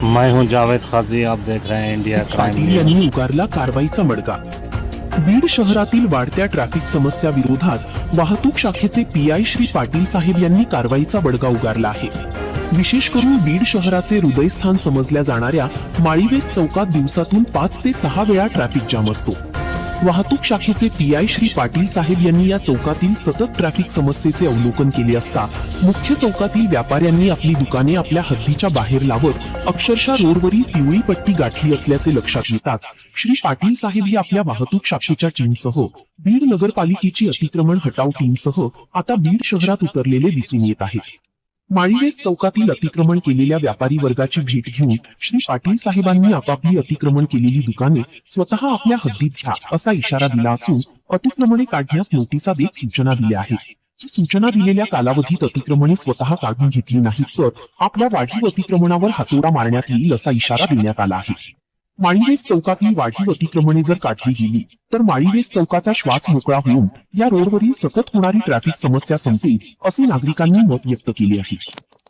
मैं हूं जावेद खाजी, आप देख रहे हैं इंडिया क्राइम पाटील न्यूज। यांनी उगारला कारवाईचा मडगा. बीड शहरातील वाढत्या ट्रॅफिक समस्या विरोधात वाहतूक शाखेचे पीआय श्री पाटील साहेब यांनी कारवाईचा बडगा उगारला आहे. विशेष करून बीड शहराचे हृदयस्थान समजल्या जाणाऱ्या माळीवेस चौकात दिवसातून 5 ते 6 वेळा ट्रॅफिक जाम असतो. वाहतूक शाखेचे पीआय श्री पाटील साहेब यांनी या चौकातील सतत ट्रॅफिक समस्येचे अवलोकन केले असता मुख्य चौकातील व्यापाऱ्यांनी आपली दुकाने आपल्या हद्दीच्या बाहेर लावत अक्षरशः रोडवरील पिवळी पट्टी गाठली असल्याचे लक्षात येताच श्री पाटील साहेब ही आपल्या वाहतूक शाखेच्या टीमसह बीड नगरपालिकेची अतिक्रमण हटाव टीमसह आता बीड शहरात उतरलेले दिसून येत आहेत. माळीवेस चौकातील अतिक्रमण केलेल्या व्यापारी वर्गाची भेट घेऊन श्री पाटील साहेबांनी आपापली अतिक्रमण केलेली दुकाने स्वतः आपल्या हद्दीत घ्या असा इशारा दिला असून अतिक्रमणे काढण्यास नोटिसा देत सूचना दिल्या आहेत. ही सूचना दिलेल्या कालावधीत अतिक्रमणे स्वतः काढून घेतली नाहीत तर आपल्या वाढीव अतिक्रमणावर हातोडा मारण्यात येईल असा इशारा देण्यात आला आहे. माळीवेस चौकातील वाढीव अतिक्रमणे जर काढली गेली तर माळीवेस चौकाचा श्वास मोकळा होऊन या रोडवरील सतत होणारी ट्रॅफिक समस्या संपेल असे नागरिकांनी मत व्यक्त केले आहे.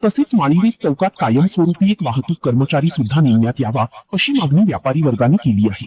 तसेच माळीवेस चौकात कायमस्वरूपी एक वाहतूक कर्मचारी सुद्धा नेमण्यात यावा अशी मागणी व्यापारी वर्गाने केली आहे.